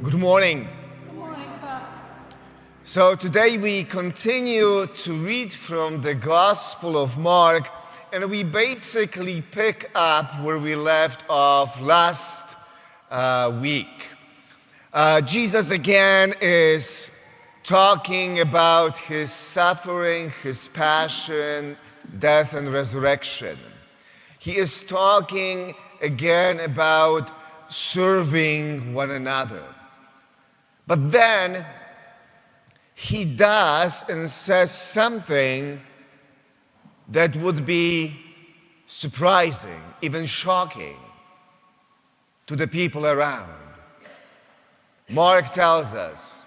Good morning. Good morning, Father. So today we continue to read from the Gospel of Mark, and we basically pick up where we left off last week. Jesus again is talking about his suffering, his passion, death, and resurrection. He is talking again about serving one another. But then he does and says something that would be surprising, even shocking to the people around. Mark tells us,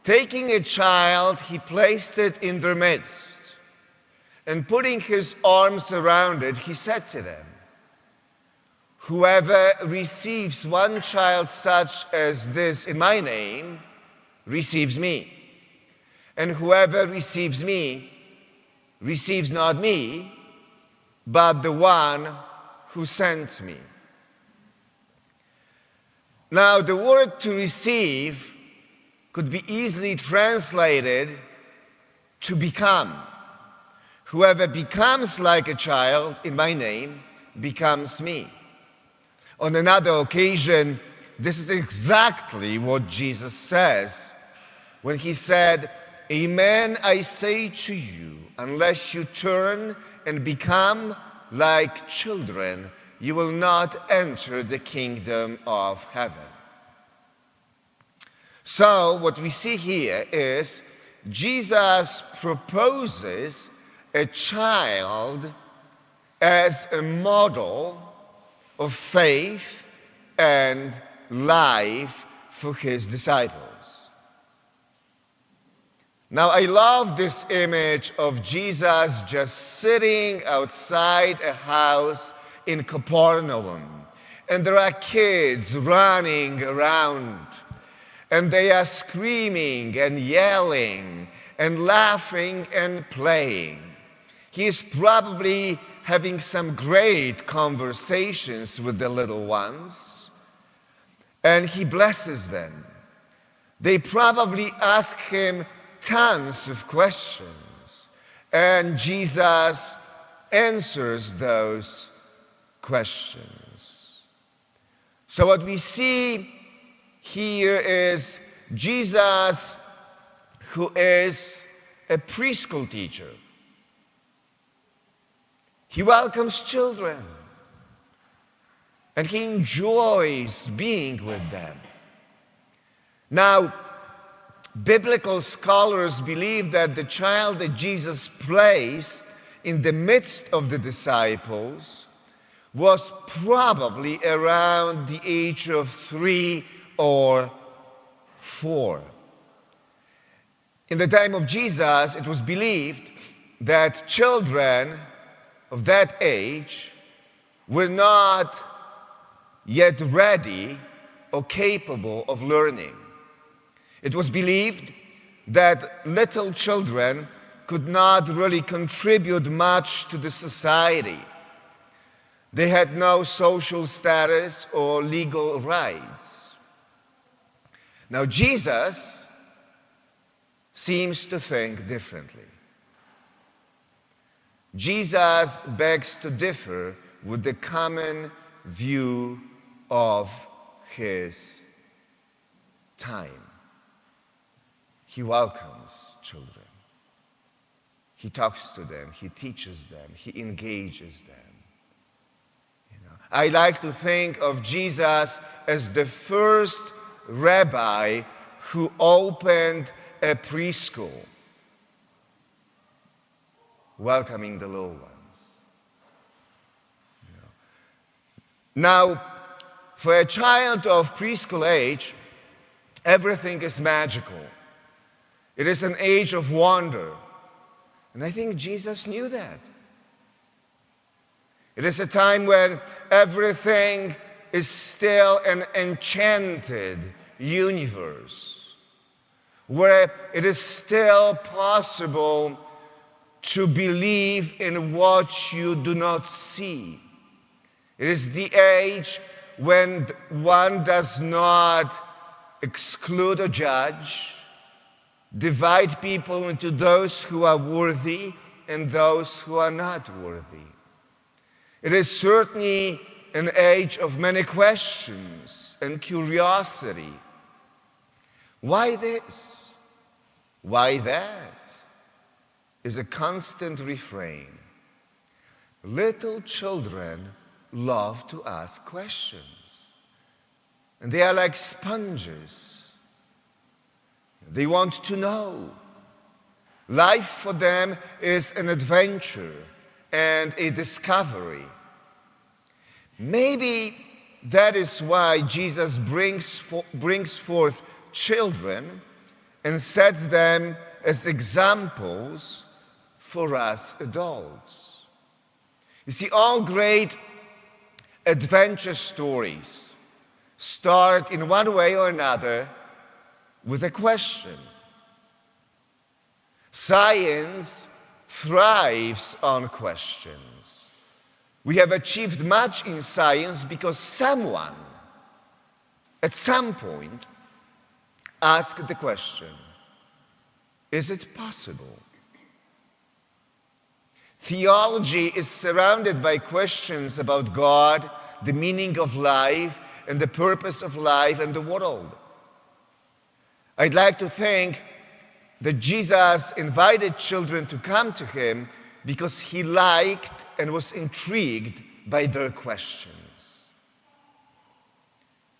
taking a child, he placed it in their midst, and putting his arms around it, he said to them, "Whoever receives one child such as this in my name receives me. And whoever receives me receives not me, but the one who sent me." Now, the word to receive could be easily translated to become. Whoever becomes like a child in my name becomes me. On another occasion, this is exactly what Jesus says when he said, "Amen, I say to you, unless you turn and become like children, you will not enter the kingdom of heaven." So what we see here is Jesus proposes a child as a model of faith and life for his disciples. Now, I love this image of Jesus just sitting outside a house in Capernaum, and there are kids running around, and they are screaming and yelling and laughing and playing. He is probably having some great conversations with the little ones, and he blesses them. They probably ask him tons of questions, and Jesus answers those questions. So what we see here is Jesus, who is a preschool teacher. He welcomes children, and he enjoys being with them. Now, biblical scholars believe that the child that Jesus placed in the midst of the disciples was probably around the age of 3 or 4. In the time of Jesus, it was believed that children of that age were not yet ready or capable of learning. It was believed that little children could not really contribute much to the society. They had no social status or legal rights. Now, Jesus seems to think differently. Jesus begs to differ with the common view of his time. He welcomes children. He talks to them. He teaches them. He engages them. I like to think of Jesus as the first rabbi who opened a preschool, welcoming the little ones. Now, for a child of preschool age, everything is magical. It is an age of wonder. And I think Jesus knew that. It is a time when everything is still an enchanted universe, where it is still possible to believe in what you do not see. It is the age when one does not exclude or judge, divide people into those who are worthy and those who are not worthy. It is certainly an age of many questions and curiosity. Why this? Why that? Is a constant refrain. Little children love to ask questions. And they are like sponges. They want to know. Life for them is an adventure and a discovery. Maybe that is why Jesus brings forth children and sets them as examples for us adults. You see, all great adventure stories start in one way or another with a question. Science thrives on questions. We have achieved much in science because someone, at some point, asked the question, is it possible? Theology is surrounded by questions about God, the meaning of life, and the purpose of life and the world. I'd like to think that Jesus invited children to come to him because he liked and was intrigued by their questions.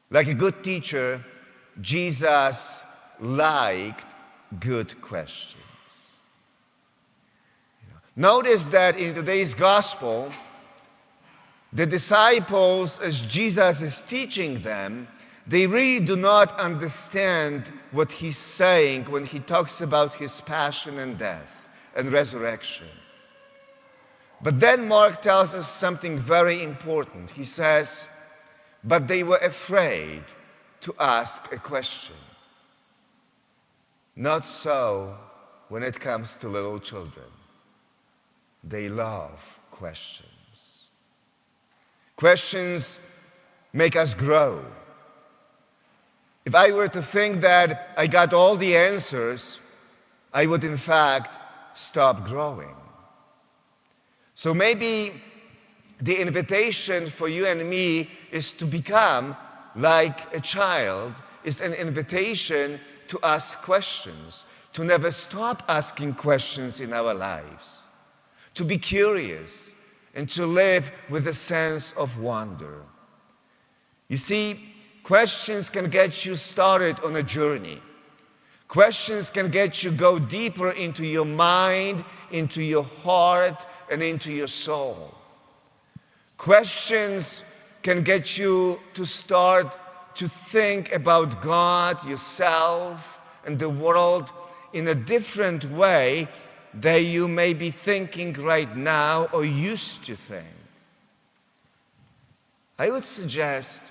Like a good teacher, Jesus liked good questions. Notice that in today's gospel, the disciples, as Jesus is teaching them, they really do not understand what he's saying when he talks about his passion and death and resurrection. But then Mark tells us something very important. He says, but they were afraid to ask a question. Not so when it comes to little children. They love questions. Questions make us grow. If I were to think that I got all the answers, I would in fact stop growing. So maybe the invitation for you and me is to become like a child, is an invitation to ask questions, to never stop asking questions in our lives, to be curious and to live with a sense of wonder. You see, questions can get you started on a journey. Questions can get you go deeper into your mind, into your heart, and into your soul. Questions can get you to start to think about God, yourself, and the world in a different way that you may be thinking right now or used to think. I would suggest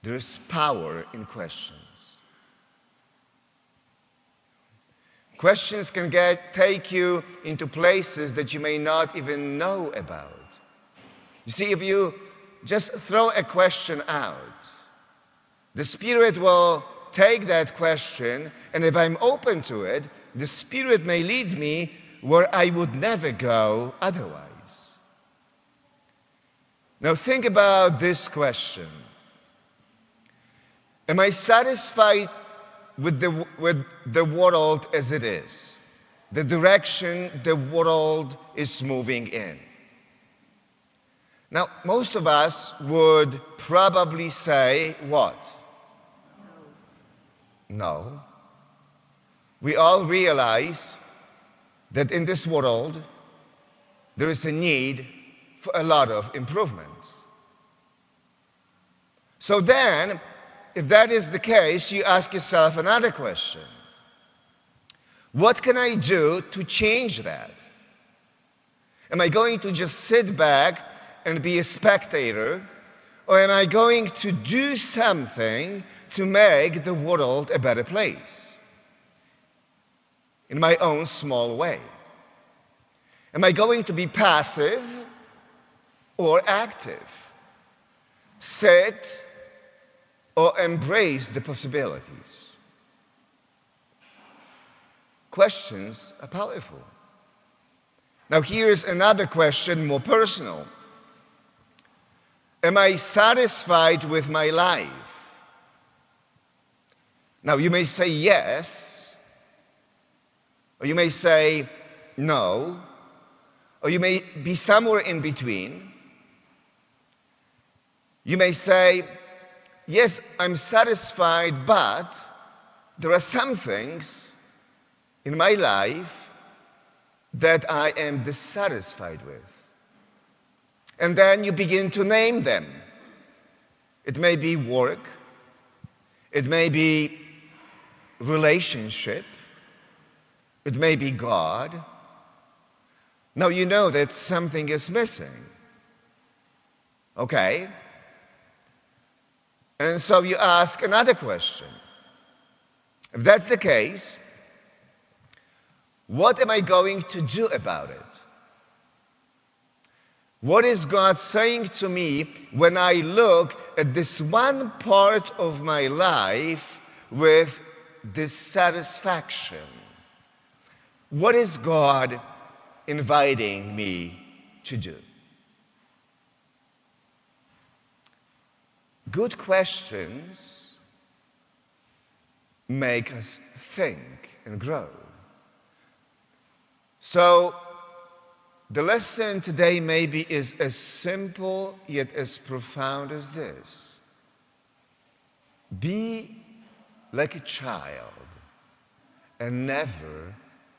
there is power in questions. Questions can take you into places that you may not even know about. You see, if you just throw a question out, the Spirit will take that question, and if I'm open to it, the Spirit may lead me where I would never go otherwise. Now think about this question. Am I satisfied with the world as it is? The direction the world is moving in? Now, most of us would probably say what? No. We all realize that in this world, there is a need for a lot of improvements. So then, if that is the case, you ask yourself another question. What can I do to change that? Am I going to just sit back and be a spectator, or am I going to do something to make the world a better place in my own small way? Am I going to be passive or active? Sit or embrace the possibilities? Questions are powerful. Now here's another question, more personal. Am I satisfied with my life? Now you may say yes, or you may say no, or you may be somewhere in between. You may say, yes, I'm satisfied, but there are some things in my life that I am dissatisfied with. And then you begin to name them. It may be work, it may be relationship, it may be God. Now you know that something is missing. Okay? And so you ask another question. If that's the case, what am I going to do about it? What is God saying to me when I look at this one part of my life with dissatisfaction? What is God inviting me to do? Good questions make us think and grow. So, the lesson today maybe is as simple yet as profound as this. Be like a child and never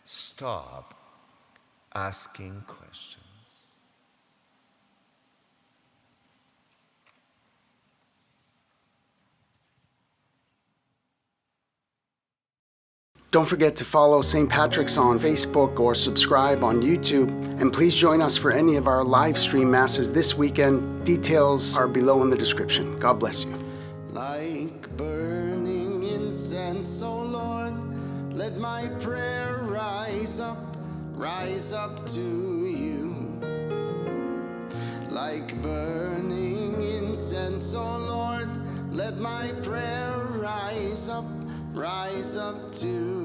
stop asking questions. Don't forget to follow St. Patrick's on Facebook or subscribe on YouTube. And please join us for any of our live stream masses this weekend. Details are below in the description. God bless you. Like burning incense, O Lord, let my prayer rise up to you. Like burning incense, O Lord, let my prayer rise up to you.